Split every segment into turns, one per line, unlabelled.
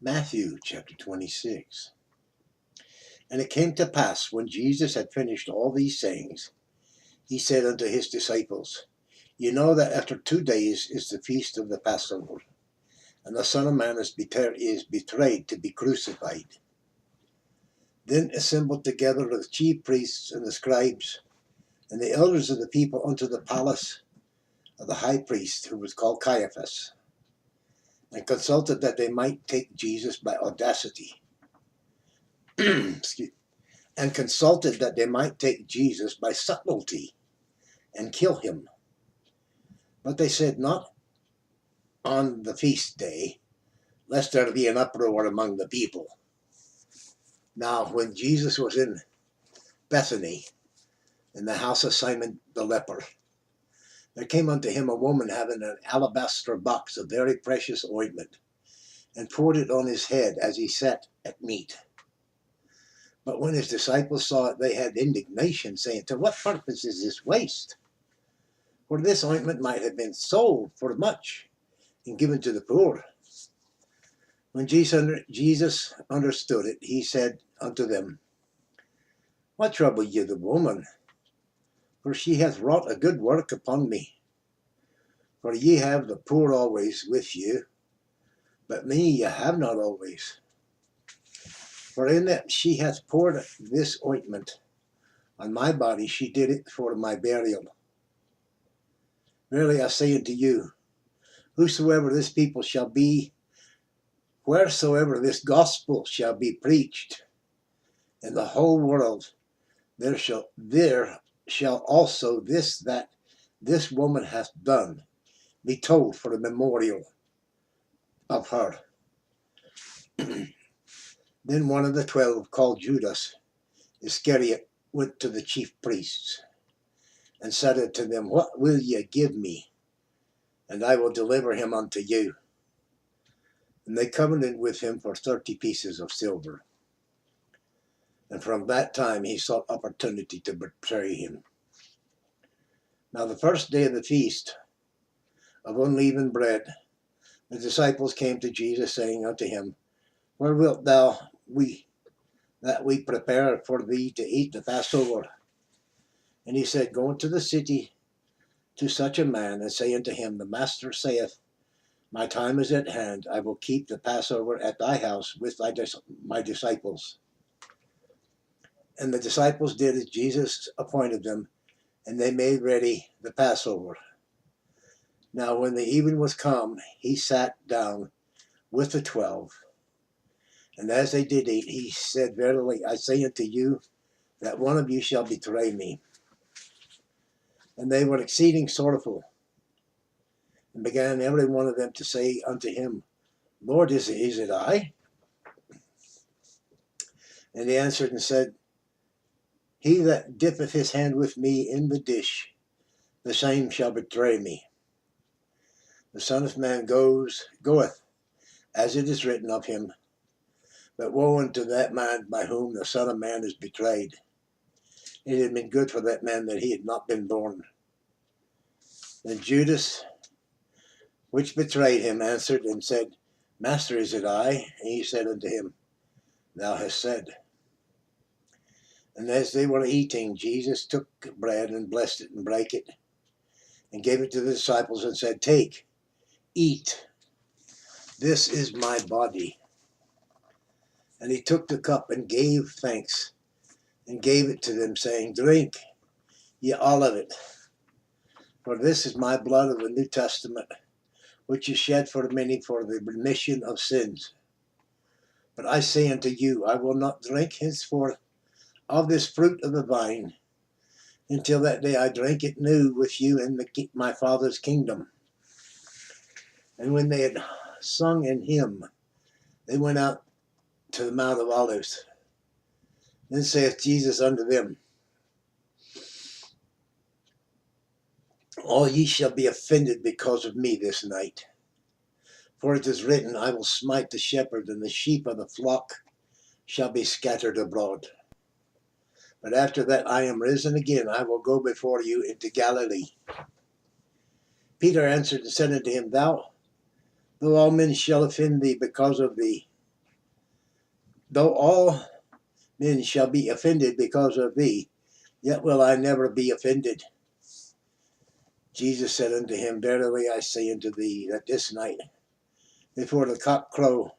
Matthew chapter 26. And it came to pass, when Jesus had finished all these sayings, he said unto his disciples, You know that after 2 days is the feast of the Passover, and the Son of Man is betrayed to be crucified. Then assembled together the chief priests and the scribes, and the elders of the people unto the palace of the high priest, who was called Caiaphas, and consulted that they might take Jesus by audacity. And consulted that they might take Jesus by subtlety and kill him. But they said, Not on the feast day, lest there be an uproar among the people. Now, when Jesus was in Bethany, in the house of Simon the leper, there came unto him a woman having an alabaster box of very precious ointment, and poured it on his head as he sat at meat. But when his disciples saw it, they had indignation, saying, To what purpose is this waste? For this ointment might have been sold for much and given to the poor. When Jesus understood it, he said unto them, What trouble ye the woman? For she hath wrought a good work upon me. For ye have the poor always with you, but me ye have not always. For in that she hath poured this ointment on my body, she did it for my burial. Verily I say unto you, whosoever this people shall be, wheresoever this gospel shall be preached in the whole world, there shall also this that this woman hath done be told for a memorial of her. Then one of the 12, called Judas Iscariot, went to the chief priests, and said unto them, What will ye give me? And I will deliver him unto you. And they covenanted with him for 30 pieces of silver. And from that time he sought opportunity to betray him. Now the first day of the feast of unleavened bread, the disciples came to Jesus, saying unto him, Where wilt thou that we prepare for thee to eat the Passover? And he said, Go into the city to such a man, and say unto him, The Master saith, My time is at hand. I will keep the Passover at thy house with my disciples. And the disciples did as Jesus appointed them, and they made ready the Passover. Now when the even was come, he sat down with the 12. And as they did eat, he said, Verily I say unto you, that one of you shall betray me. And they were exceeding sorrowful, and began every one of them to say unto him, Lord, is it I? And he answered and said, He that dippeth his hand with me in the dish, the same shall betray me. The Son of Man goeth, as it is written of him. But woe unto that man by whom the Son of Man is betrayed. It had been good for that man that he had not been born. Then Judas, which betrayed him, answered and said, Master, is it I? And he said unto him, Thou hast said. And as they were eating, Jesus took bread and blessed it and brake it, and gave it to the disciples and said, Take, eat, this is my body. And he took the cup and gave thanks, and gave it to them, saying, Drink ye all of it, for this is my blood of the New Testament, which is shed for many for the remission of sins. But I say unto you, I will not drink henceforth of this fruit of the vine, until that day I drink it new with you in my Father's kingdom. And when they had sung an hymn, they went out to the Mount of Olives. Then saith Jesus unto them, All ye shall be offended because of me this night. For it is written, I will smite the shepherd, and the sheep of the flock shall be scattered abroad. But after that I am risen again, I will go before you into Galilee. Peter answered and said unto him, Though all men shall offend thee because of thee, though all men shall be offended because of thee, yet will I never be offended. Jesus said unto him, Verily I say unto thee, that this night, before the cock crow,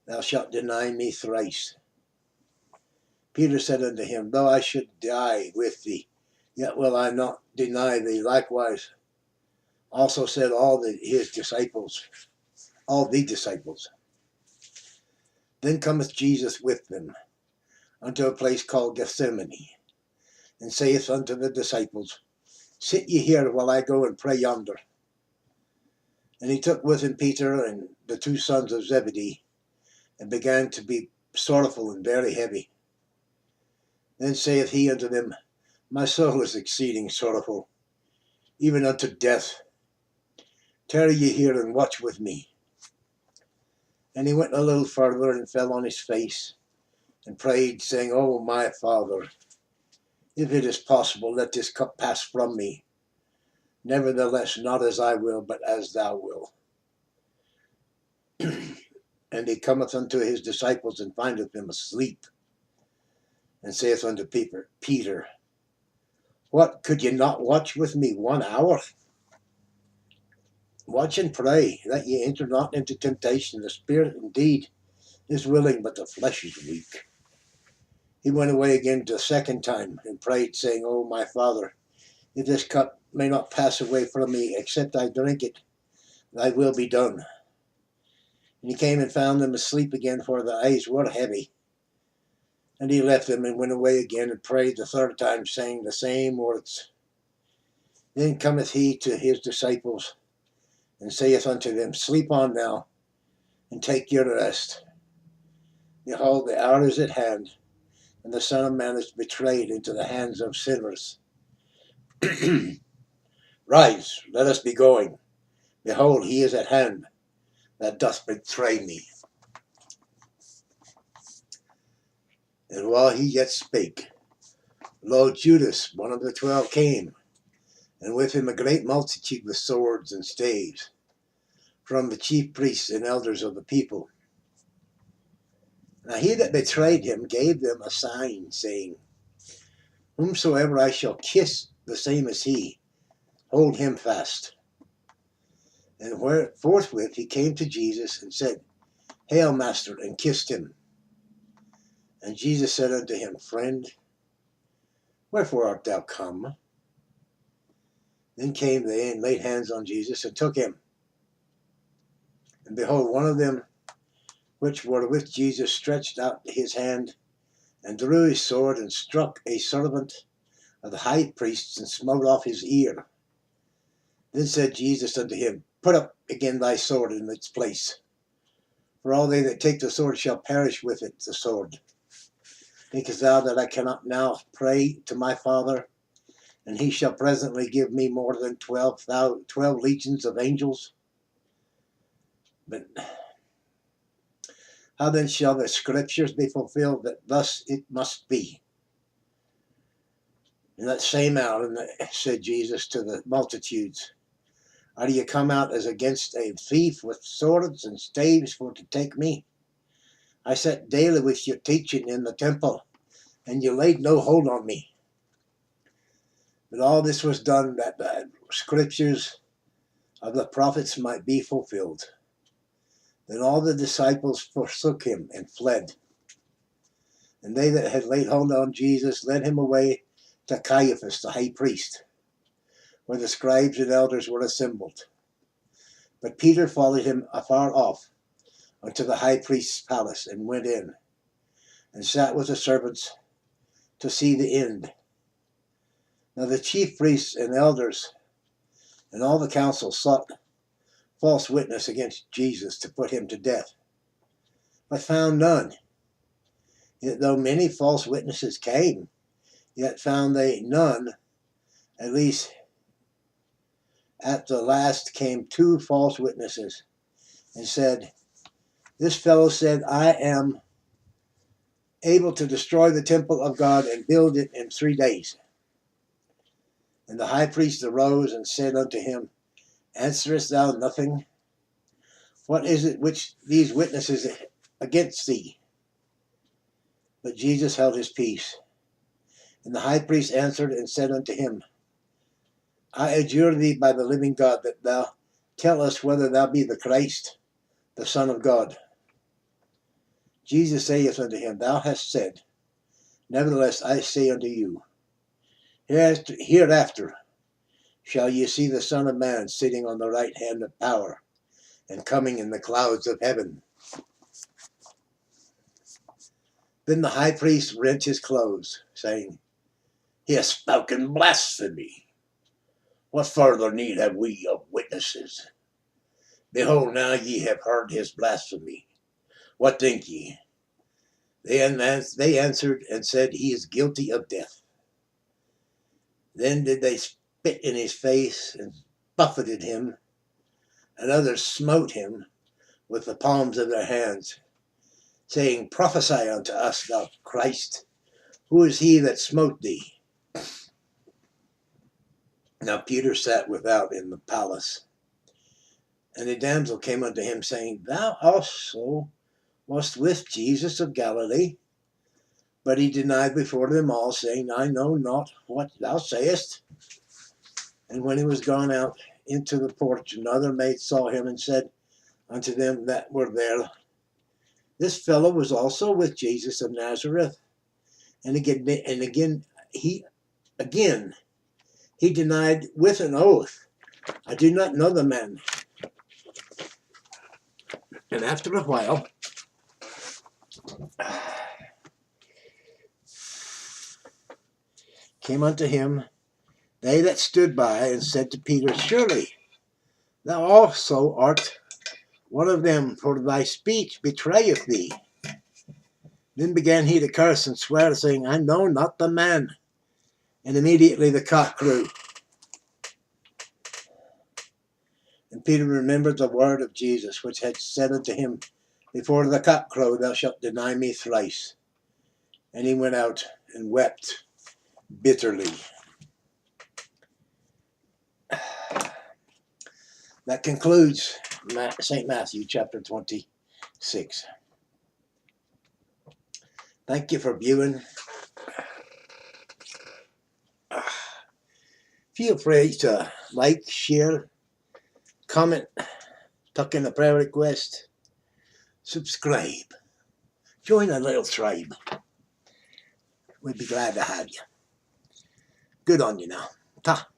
thou shalt deny me thrice. Peter said unto him, Though I should die with thee, yet will I not deny thee. Likewise also said all the disciples. Then cometh Jesus with them unto a place called Gethsemane, and saith unto the disciples, Sit ye here while I go and pray yonder. And he took with him Peter and the two sons of Zebedee, and began to be sorrowful and very heavy. Then saith he unto them, My soul is exceeding sorrowful, even unto death. Tarry ye here and watch with me. And he went a little further and fell on his face, and prayed, saying, O my Father, if it is possible, let this cup pass from me. Nevertheless, not as I will, but as thou wilt. And he cometh unto his disciples, and findeth them asleep, and saith unto Peter, What, could ye not watch with me 1 hour? Watch and pray, that ye enter not into temptation. The spirit indeed is willing, but the flesh is weak. He went away again the second time, and prayed, saying, O my Father, if this cup may not pass away from me, except I drink it, thy will be done. And he came and found them asleep again, for their eyes were heavy. And he left them and went away again, and prayed the third time, saying the same words. Then cometh he to his disciples, and saith unto them, Sleep on now, and take your rest. Behold, the hour is at hand, and the Son of Man is betrayed into the hands of sinners. Rise, let us be going. Behold, he is at hand that doth betray me. And while he yet spake, lo, Judas, one of the 12, came, and with him a great multitude with swords and staves, from the chief priests and elders of the people. Now he that betrayed him gave them a sign, saying, Whomsoever I shall kiss, the same as he, hold him fast. And forthwith he came to Jesus, and said, Hail, Master, and kissed him. And Jesus said unto him, Friend, wherefore art thou come? Then came they and laid hands on Jesus, and took him. And behold, one of them which were with Jesus stretched out his hand, and drew his sword, and struck a servant of the high priest, and smote off his ear. Then said Jesus unto him, Put up again thy sword in its place, for all they that take the sword shall perish with it, the sword. Thinkest thou that I cannot now pray to my Father, and he shall presently give me more than 12 legions of angels? But how then shall the scriptures be fulfilled, that thus it must be? In that same hour said Jesus to the multitudes, Are ye come out as against a thief with swords and staves for to take me? I sat daily with you teaching in the temple, and you laid no hold on me. But all this was done that the scriptures of the prophets might be fulfilled. Then all the disciples forsook him and fled. And they that had laid hold on Jesus led him away to Caiaphas the high priest, where the scribes and elders were assembled. But Peter followed him afar off unto the high priest's palace, and went in, and sat with the servants to see the end. Now the chief priests and elders and all the council sought false witness against Jesus to put him to death, but found none. Yet though many false witnesses came, yet found they none. At least at the last came 2 false witnesses, and said, This fellow said, I am able to destroy the temple of God and build it in 3 days. And the high priest arose and said unto him, Answerest thou nothing? What is it which these witnesses against thee? But Jesus held his peace. And the high priest answered and said unto him, I adjure thee by the living God that thou tell us whether thou be the Christ, the Son of God. Jesus saith unto him, Thou hast said. Nevertheless I say unto you, hereafter shall ye see the Son of Man sitting on the right hand of power, and coming in the clouds of heaven. Then the high priest rent his clothes, saying, He has spoken blasphemy. What further need have we of witnesses? Behold, now ye have heard his blasphemy. What think ye? They answered and said, He is guilty of death. Then did they spit in his face and buffeted him, and others smote him with the palms of their hands, saying, Prophesy unto us, thou Christ. Who is he that smote thee? Now Peter sat without in the palace. And a damsel came unto him, saying, Thou also wast with Jesus of Galilee. But he denied before them all, saying, I know not what thou sayest. And when he was gone out into the porch, another maid saw him and said unto them that were there, This fellow was also with Jesus of Nazareth. And again he denied with an oath, I do not know the man. And after a while, came unto him they that stood by, and said to Peter, Surely thou also art one of them, for thy speech betrayeth thee. Then began he to curse and swear, saying, I know not the man. And immediately the cock crew. And Peter remembered the word of Jesus, which had said unto him, Before the cock crow thou shalt deny me thrice. And he went out and wept bitterly. That concludes St. Matthew chapter 26. Thank you for viewing. Feel free to like, share, comment, tuck in a prayer request, subscribe. Join a little tribe. We'd be glad to have you. Good on you now. Ta.